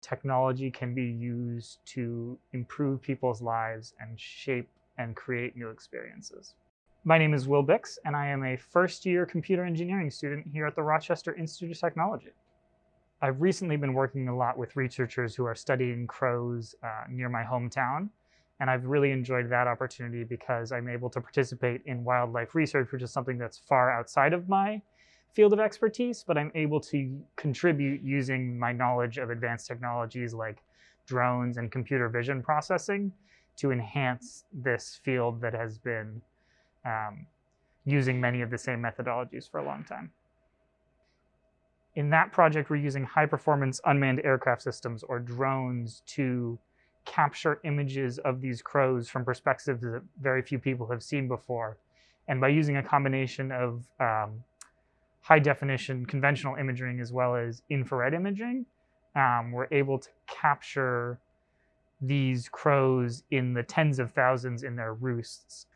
technology can be used to improve people's lives and shape and create new experiences. My name is Will Bicks, and I am a first-year computer engineering student here at the Rochester Institute of Technology. I've recently been working a lot with researchers who are studying crows near my hometown, and I've really enjoyed that opportunity because I'm able to participate in wildlife research, which is something that's far outside of my field of expertise, but I'm able to contribute using my knowledge of advanced technologies like drones and computer vision processing to enhance this field that has been using many of the same methodologies for a long time. In that project, we're using high-performance unmanned aircraft systems, or drones, to capture images of these crows from perspectives that very few people have seen before. And by using a combination of high-definition conventional imaging as well as infrared imaging, we're able to capture these crows in the tens of thousands in their roosts.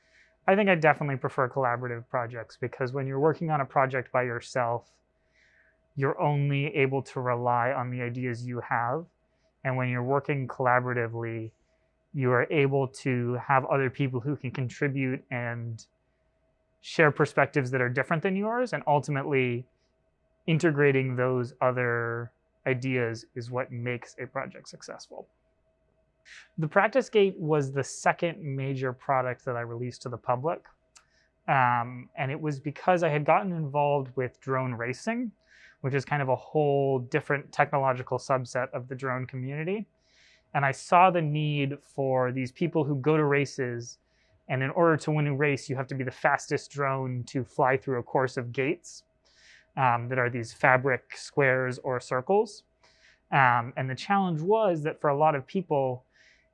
I think I definitely prefer collaborative projects because when you're working on a project by yourself, you're only able to rely on the ideas you have. And when you're working collaboratively, you are able to have other people who can contribute and share perspectives that are different than yours, and ultimately integrating those other ideas is what makes a project successful. The Practice Gate was the second major product that I released to the public. And it was because I had gotten involved with drone racing, which is kind of a whole different technological subset of the drone community. And I saw the need for these people who go to races, and in order to win a race, you have to be the fastest drone to fly through a course of gates that are these fabric squares or circles. And the challenge was that for a lot of people,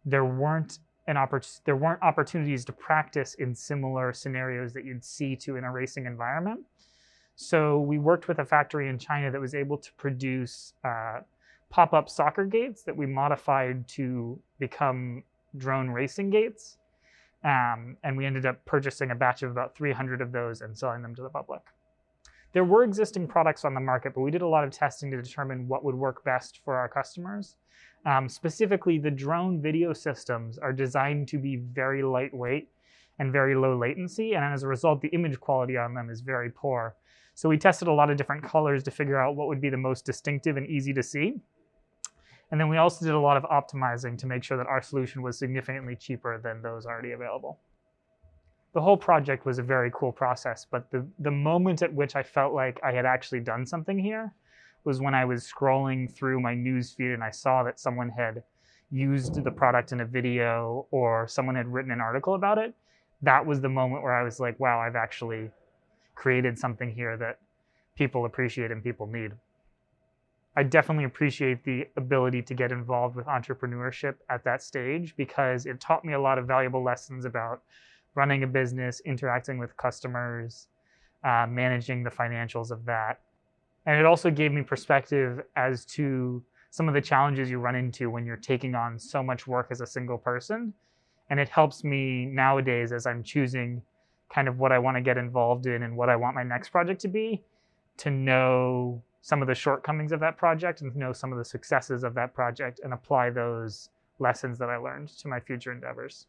there weren't opportunities to practice in similar scenarios that you'd see in a racing environment. So we worked with a factory in China that was able to produce pop-up soccer gates that we modified to become drone racing gates. And we ended up purchasing a batch of about 300 of those and selling them to the public. There were existing products on the market, but we did a lot of testing to determine what would work best for our customers. Specifically, the drone video systems are designed to be very lightweight and very low latency, and as a result, the image quality on them is very poor. So we tested a lot of different colors to figure out what would be the most distinctive and easy to see. And then we also did a lot of optimizing to make sure that our solution was significantly cheaper than those already available. The whole project was a very cool process, but the moment at which I felt like I had actually done something here was when I was scrolling through my news feed and I saw that someone had used the product in a video or someone had written an article about it. That was the moment where I was like, wow, I've actually created something here that people appreciate and people need. I definitely appreciate the ability to get involved with entrepreneurship at that stage because it taught me a lot of valuable lessons about running a business, interacting with customers, managing the financials of that. And it also gave me perspective as to some of the challenges you run into when you're taking on so much work as a single person. And it helps me nowadays as I'm choosing kind of what I want to get involved in and what I want my next project to be, to know some of the shortcomings of that project and know some of the successes of that project and apply those lessons that I learned to my future endeavors.